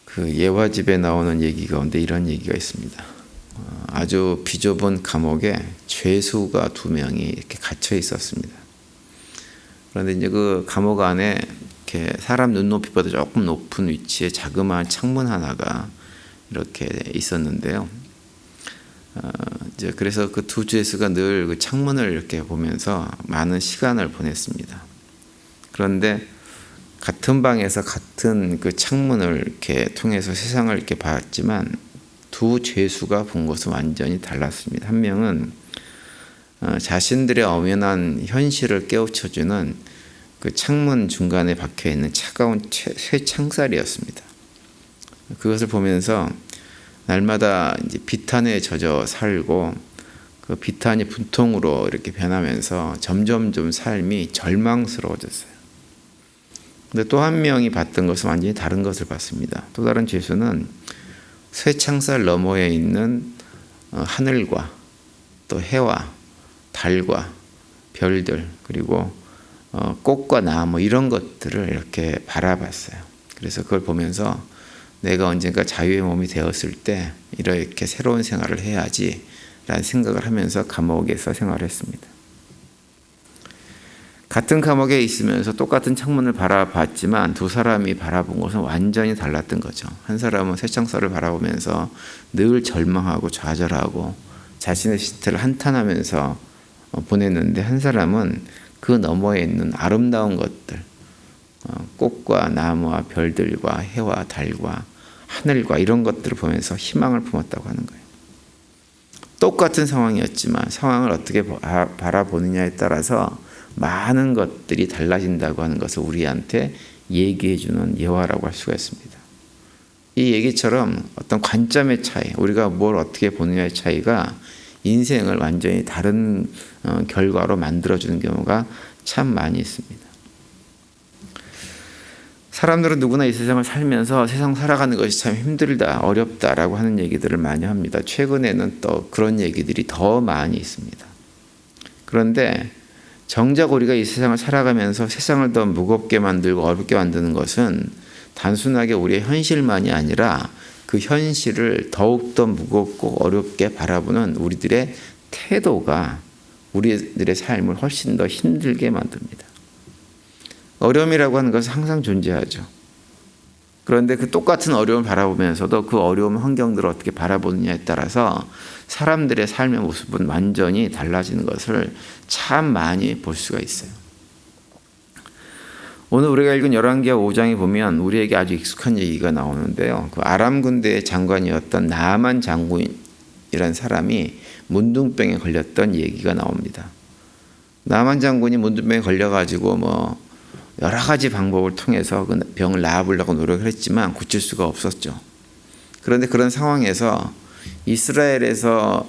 그 예화집에 나오는 얘기 가운데 이런 얘기가 있습니다. 아주 비좁은 감옥에 죄수가 2명이 이렇게 갇혀 있었습니다. 그런데 이제 그 감옥 안에 이렇게 사람 눈높이보다 조금 높은 위치에 자그마한 창문 하나가 이렇게 있었는데요. 이제 그래서 그 2 죄수가 늘 그 창문을 이렇게 보면서 많은 시간을 보냈습니다. 그런데 같은 방에서 같은 그 창문을 이렇게 통해서 세상을 이렇게 봤지만 2 죄수가 본 것은 완전히 달랐습니다. 한 명은 자신들의 엄연한 현실을 깨우쳐주는 그 창문 중간에 박혀 있는 차가운 쇠 창살이었습니다. 그것을 보면서 날마다 이제 비탄에 젖어 살고 그 비탄이 분통으로 이렇게 변하면서 점점 좀 삶이 절망스러워졌어요. 근데 또 한 명이 봤던 것은 완전히 다른 것을 봤습니다. 또 다른 죄수는 쇠창살 너머에 있는 하늘과 또 해와 달과 별들 그리고 꽃과 나무 이런 것들을 이렇게 바라봤어요. 그래서 그걸 보면서 내가 언젠가 자유의 몸이 되었을 때 이렇게 새로운 생활을 해야지 라는 생각을 하면서 감옥에서 생활했습니다. 같은 감옥에 있으면서 똑같은 창문을 바라봤지만 2 사람이 바라본 것은 완전히 달랐던 거죠. 한 사람은 쇠창살을 바라보면서 늘 절망하고 좌절하고 자신의 신체를 한탄하면서 보냈는데 한 사람은 그 너머에 있는 아름다운 것들, 꽃과 나무와 별들과 해와 달과 하늘과 이런 것들을 보면서 희망을 품었다고 하는 거예요. 똑같은 상황이었지만 상황을 어떻게 바라보느냐에 따라서 많은 것들이 달라진다고 하는 것을 우리한테 얘기해 주는 예화라고 할 수가 있습니다. 이 얘기처럼 어떤 관점의 차이, 우리가 뭘 어떻게 보느냐의 차이가 인생을 완전히 다른 결과로 만들어주는 경우가 참 많이 있습니다. 사람들은 누구나 이 세상을 살면서 세상 살아가는 것이 참 힘들다, 어렵다라고 하는 얘기들을 많이 합니다. 최근에는 또 그런 얘기들이 더 많이 있습니다. 그런데 정작 우리가 이 세상을 살아가면서 세상을 더 무겁게 만들고 어렵게 만드는 것은 단순하게 우리의 현실만이 아니라 그 현실을 더욱더 무겁고 어렵게 바라보는 우리들의 태도가 우리들의 삶을 훨씬 더 힘들게 만듭니다. 어려움이라고 하는 것은 항상 존재하죠. 그런데 그 똑같은 어려움을 바라보면서도 그 어려운 환경들을 어떻게 바라보느냐에 따라서 사람들의 삶의 모습은 완전히 달라지는 것을 참 많이 볼 수가 있어요. 오늘 우리가 읽은 열왕기하 5장에 보면 우리에게 아주 익숙한 얘기가 나오는데요. 그 아람 군대의 장관이었던 나아만 장군이라는 사람이 문둥병에 걸렸던 얘기가 나옵니다. 나아만 장군이 문둥병에 걸려가지고 여러 가지 방법을 통해서 그 병을 나아보려고 노력을 했지만 고칠 수가 없었죠. 그런데 그런 상황에서 이스라엘에서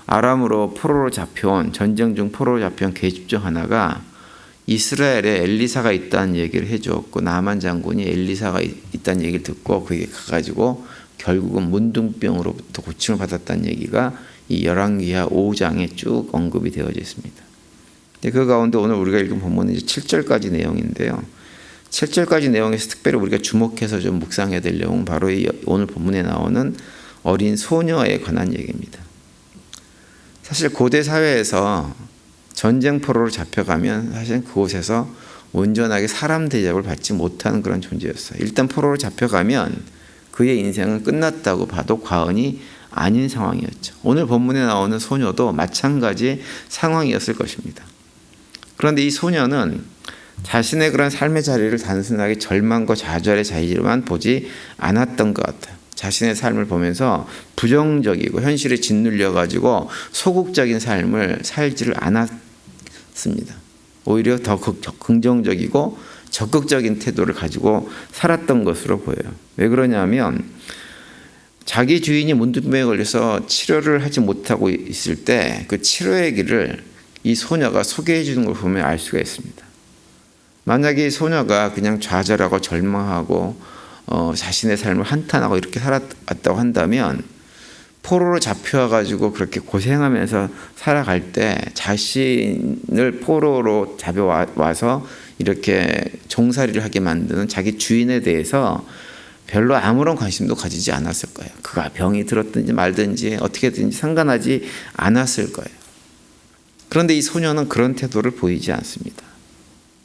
아람으로 포로로 잡혀온 전쟁 중 포로로 잡혀온 계집 중 하나가 이스라엘에 엘리사가 있다는 얘기를 해주었고 나아만 장군이 엘리사가 있다는 얘기를 듣고 그게 가가지고 결국은 문둥병으로부터 고침을 받았다는 얘기가 이 열왕기하 5장에 쭉 언급이 되어져 있습니다. 그 가운데 오늘 우리가 읽은 본문은 이제 7절까지 내용인데요. 7절까지 내용에서 특별히 우리가 주목해서 좀 묵상해야 될 내용은 바로 이 오늘 본문에 나오는 어린 소녀에 관한 얘기입니다. 사실 고대 사회에서 전쟁 포로로 잡혀가면 사실 그곳에서 온전하게 사람 대접을 받지 못하는 그런 존재였어요. 일단 포로로 잡혀가면 그의 인생은 끝났다고 봐도 과언이 아닌 상황이었죠. 오늘 본문에 나오는 소녀도 마찬가지 상황이었을 것입니다. 그런데 이 소녀는 자신의 그런 삶의 자리를 단순하게 절망과 좌절의 자리로만 보지 않았던 것 같아요. 자신의 삶을 보면서 부정적이고 현실에 짓눌려가지고 소극적인 삶을 살지를 않았습니다. 오히려 더 긍정적이고 적극적인 태도를 가지고 살았던 것으로 보여요. 왜 그러냐면 자기 주인이 문둥병에 걸려서 치료를 하지 못하고 있을 때 그 치료의 길을 이 소녀가 소개해 주는 걸 보면 알 수가 있습니다. 만약에 이 소녀가 그냥 좌절하고 절망하고 자신의 삶을 한탄하고 이렇게 살아왔다고 한다면 포로로 잡혀와가지고 그렇게 고생하면서 살아갈 때 자신을 포로로 잡아와서 이렇게 종살이를 하게 만드는 자기 주인에 대해서 별로 아무런 관심도 가지지 않았을 거예요. 그가 병이 들었든지 말든지 어떻게든지 상관하지 않았을 거예요. 그런데 이 소녀는 그런 태도를 보이지 않습니다.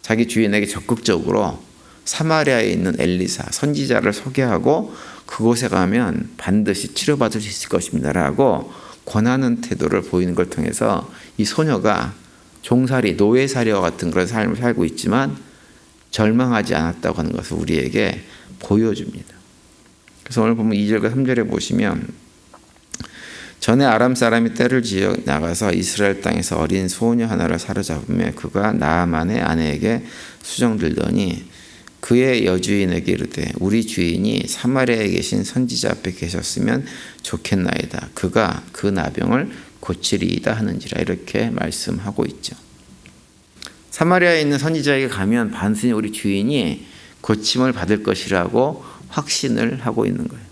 자기 주인에게 적극적으로 사마리아에 있는 엘리사 선지자를 소개하고 그곳에 가면 반드시 치료받을 수 있을 것입니다라고 권하는 태도를 보이는 걸 통해서 이 소녀가 종살이 노예살이와 같은 그런 삶을 살고 있지만 절망하지 않았다고 하는 것을 우리에게 보여줍니다. 그래서 오늘 보면 2절과 3절에 보시면 전에 아람 사람이 떼를 지어 나가서 이스라엘 땅에서 어린 소녀 하나를 사로잡으며 그가 나아만의 아내에게 수정들더니 그의 여주인에게 이르되 우리 주인이 사마리아에 계신 선지자 앞에 계셨으면 좋겠나이다. 그가 그 나병을 고치리이다 하는지라 이렇게 말씀하고 있죠. 사마리아에 있는 선지자에게 가면 반드시 우리 주인이 고침을 받을 것이라고 확신을 하고 있는 거예요.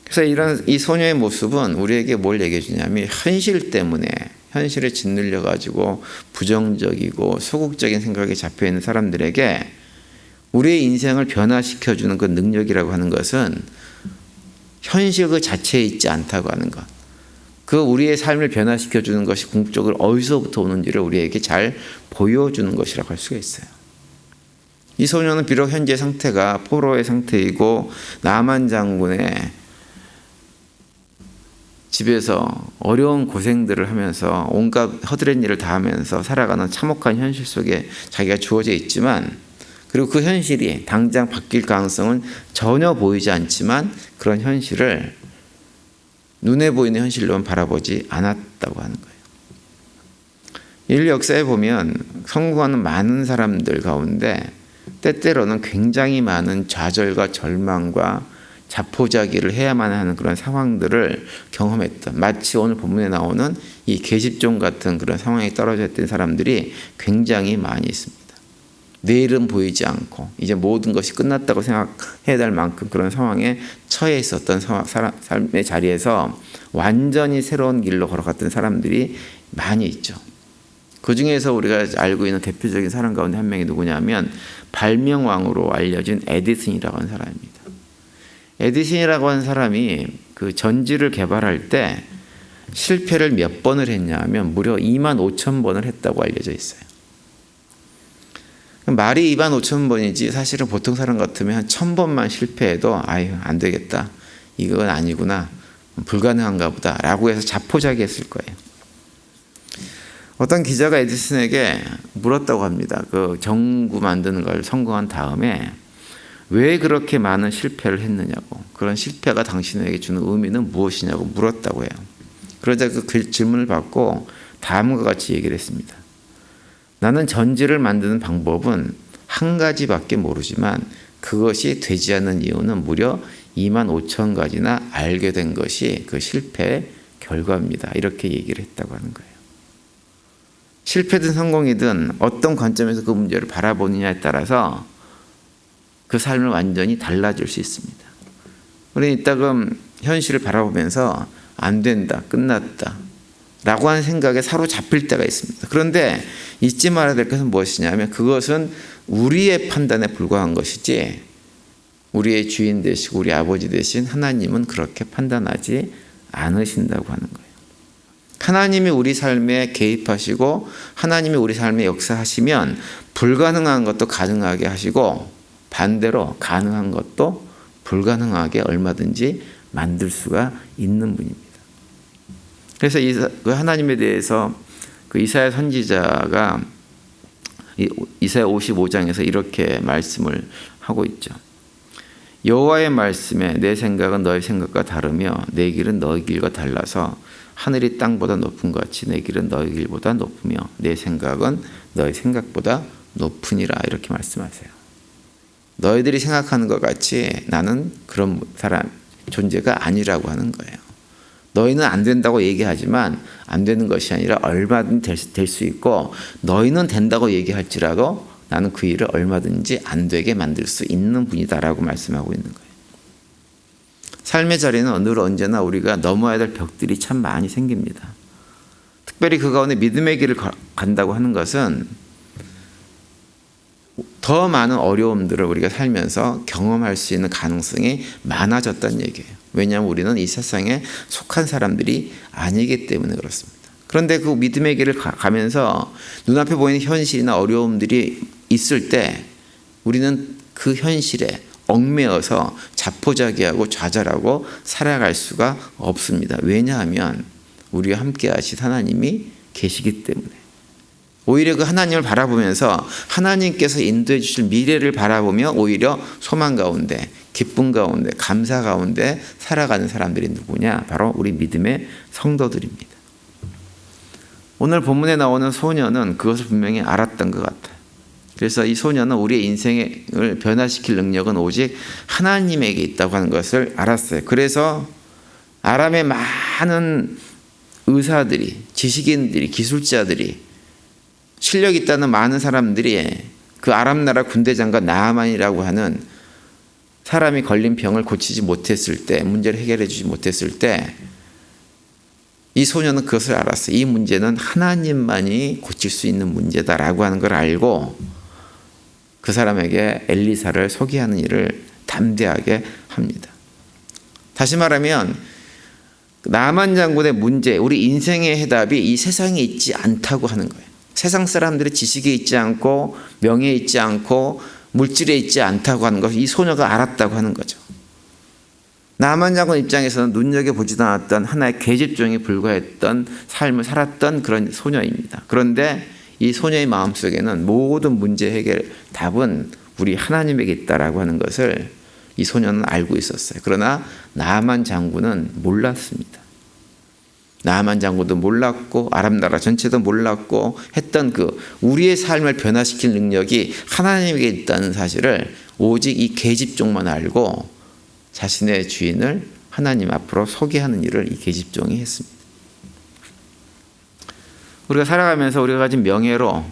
그래서 이런 이 소녀의 모습은 우리에게 뭘 얘기해 주냐면 현실 때문에 현실에 짓눌려 가지고 부정적이고 소극적인 생각에 잡혀 있는 사람들에게 우리의 인생을 변화시켜 주는 그 능력이라고 하는 것은 현실 그 자체에 있지 않다고 하는 것. 그 우리의 삶을 변화시켜 주는 것이 궁극적으로 어디서부터 오는지를 우리에게 잘 보여주는 것이라고 할 수가 있어요. 이 소녀는 비록 현재 상태가 포로의 상태이고 나만 장군의 집에서 어려운 고생들을 하면서 온갖 허드렛 일을 다 하면서 살아가는 참혹한 현실 속에 자기가 주어져 있지만 그리고 그 현실이 당장 바뀔 가능성은 전혀 보이지 않지만 그런 현실을 눈에 보이는 현실로만 바라보지 않았다고 하는 거예요. 인류 역사에 보면 성공하는 많은 사람들 가운데 때때로는 굉장히 많은 좌절과 절망과 자포자기를 해야만 하는 그런 상황들을 경험했던 마치 오늘 본문에 나오는 이 계집종 같은 그런 상황에 떨어져 있던 사람들이 굉장히 많이 있습니다. 내일은 보이지 않고 이제 모든 것이 끝났다고 생각해야 될 만큼 그런 상황에 처해 있었던 삶의 자리에서 완전히 새로운 길로 걸어갔던 사람들이 많이 있죠. 그 중에서 우리가 알고 있는 대표적인 사람 가운데 한 명이 누구냐면 발명왕으로 알려진 에디슨이라고 하는 사람입니다. 에디슨이라고 하는 사람이 그 전지를 개발할 때 실패를 몇 번을 했냐면 무려 25,000번을 했다고 알려져 있어요. 말이 25,000번이지 사실은 보통 사람 같으면 한 1,000번만 실패해도 아유 안 되겠다. 이건 아니구나. 불가능한가 보다 라고 해서 자포자기했을 거예요. 어떤 기자가 에디슨에게 물었다고 합니다. 그 전구 만드는 걸 성공한 다음에 왜 그렇게 많은 실패를 했느냐고, 그런 실패가 당신에게 주는 의미는 무엇이냐고 물었다고 해요. 그러자 그 질문을 받고 다음과 같이 얘기를 했습니다. 나는 전지를 만드는 방법은 한 가지밖에 모르지만 그것이 되지 않는 이유는 무려 25,000가지나 알게 된 것이 그 실패의 결과입니다. 이렇게 얘기를 했다고 하는 거예요. 실패든 성공이든 어떤 관점에서 그 문제를 바라보느냐에 따라서 그 삶을 완전히 달라질 수 있습니다. 우리는 이따금 현실을 바라보면서 안 된다, 끝났다 라고 하는 생각에 사로잡힐 때가 있습니다. 그런데 잊지 말아야 될 것은 무엇이냐면 그것은 우리의 판단에 불과한 것이지 우리의 주인 되시고 우리 아버지 되신 하나님은 그렇게 판단하지 않으신다고 하는 거예요. 하나님이 우리 삶에 개입하시고 하나님이 우리 삶에 역사하시면 불가능한 것도 가능하게 하시고 반대로 가능한 것도 불가능하게 얼마든지 만들 수가 있는 분입니다. 그래서 그 하나님에 대해서 그 이사야 선지자가 이사야 55장에서 이렇게 말씀을 하고 있죠. 여호와의 말씀에 내 생각은 너의 생각과 다르며 내 길은 너의 길과 달라서 하늘이 땅보다 높은 것 같이 내 길은 너의 길보다 높으며 내 생각은 너의 생각보다 높으니라 이렇게 말씀하세요. 너희들이 생각하는 것 같이 나는 그런 사람 존재가 아니라고 하는 거예요. 너희는 안 된다고 얘기하지만 안 되는 것이 아니라 얼마든지 될 수 있고 너희는 된다고 얘기할지라도 나는 그 일을 얼마든지 안 되게 만들 수 있는 분이다라고 말씀하고 있는 거예요. 삶의 자리는 늘 언제나 우리가 넘어야 될 벽들이 참 많이 생깁니다. 특별히 그 가운데 믿음의 길을 간다고 하는 것은 더 많은 어려움들을 우리가 살면서 경험할 수 있는 가능성이 많아졌다는 얘기예요. 왜냐하면 우리는 이 세상에 속한 사람들이 아니기 때문에 그렇습니다. 그런데 그 믿음의 길을 가면서 눈앞에 보이는 현실이나 어려움들이 있을 때 우리는 그 현실에 얽매여서 자포자기하고 좌절하고 살아갈 수가 없습니다. 왜냐하면 우리와 함께 하신 하나님이 계시기 때문에. 오히려 그 하나님을 바라보면서 하나님께서 인도해 주실 미래를 바라보며 오히려 소망 가운데, 기쁨 가운데, 감사 가운데 살아가는 사람들이 누구냐? 바로 우리 믿음의 성도들입니다. 오늘 본문에 나오는 소녀는 그것을 분명히 알았던 것 같아요. 그래서 이 소녀는 우리의 인생을 변화시킬 능력은 오직 하나님에게 있다고 하는 것을 알았어요. 그래서 아람의 많은 의사들이, 지식인들이, 기술자들이, 실력 있다는 많은 사람들이 그 아람 나라 군대 장관 나아만이라고 하는 사람이 걸린 병을 고치지 못했을 때, 문제를 해결해 주지 못했을 때 이 소녀는 그것을 알았어요. 이 문제는 하나님만이 고칠 수 있는 문제다라고 하는 걸 알고 그 사람에게 엘리사를 소개하는 일을 담대하게 합니다. 다시 말하면 나만 장군의 문제, 우리 인생의 해답이 이 세상에 있지 않다고 하는 거예요. 세상 사람들의 지식에 있지 않고 명예에 있지 않고 물질에 있지 않다고 하는 것을 이 소녀가 알았다고 하는 거죠. 나만 장군 입장에서는 눈여겨보지도 않았던 하나의 계집종에 불과했던 삶을 살았던 그런 소녀입니다. 그런데 이 소녀의 마음속에는 모든 문제 해결 답은 우리 하나님에게 있다라고 하는 것을 이 소녀는 알고 있었어요. 그러나 나만 장군은 몰랐습니다. 나만 장군도 몰랐고 아람 나라 전체도 몰랐고 했던 그 우리의 삶을 변화시킬 능력이 하나님에게 있다는 사실을 오직 이 계집종만 알고 자신의 주인을 하나님 앞으로 소개하는 일을 이 계집종이 했습니다. 우리가 살아가면서 우리가 가진 명예로,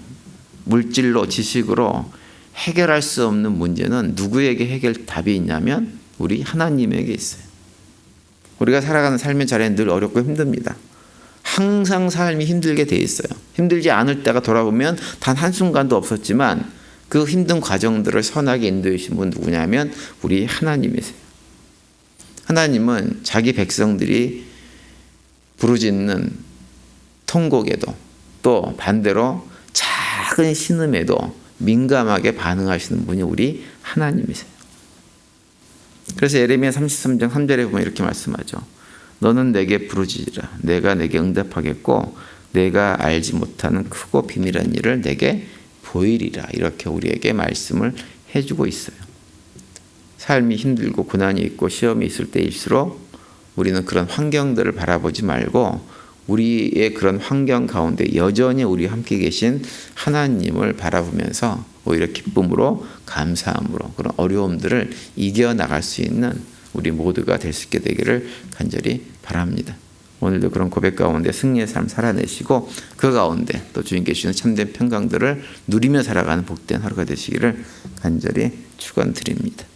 물질로, 지식으로 해결할 수 없는 문제는 누구에게 해결 답이 있냐면 우리 하나님에게 있어요. 우리가 살아가는 삶의 자리는 늘 어렵고 힘듭니다. 항상 삶이 힘들게 돼 있어요. 힘들지 않을 때가 돌아보면 단 한순간도 없었지만 그 힘든 과정들을 선하게 인도해 주신 분 누구냐면 우리 하나님이세요. 하나님은 자기 백성들이 부르짖는 통곡에도 또 반대로 작은 신음에도 민감하게 반응하시는 분이 우리 하나님이세요. 그래서 예레미야 33장 3절에 보면 이렇게 말씀하죠. 너는 내게 부르짖으라. 내가 내게 응답하겠고 내가 알지 못하는 크고 비밀한 일을 내게 보이리라. 이렇게 우리에게 말씀을 해주고 있어요. 삶이 힘들고 고난이 있고 시험이 있을 때일수록 우리는 그런 환경들을 바라보지 말고 우리의 그런 환경 가운데 여전히 우리와 함께 계신 하나님을 바라보면서 오히려 기쁨으로 감사함으로 그런 어려움들을 이겨나갈 수 있는 우리 모두가 될 수 있게 되기를 간절히 바랍니다. 오늘도 그런 고백 가운데 승리의 삶 살아내시고 그 가운데 또 주님께 주시는 참된 평강들을 누리며 살아가는 복된 하루가 되시기를 간절히 축원드립니다.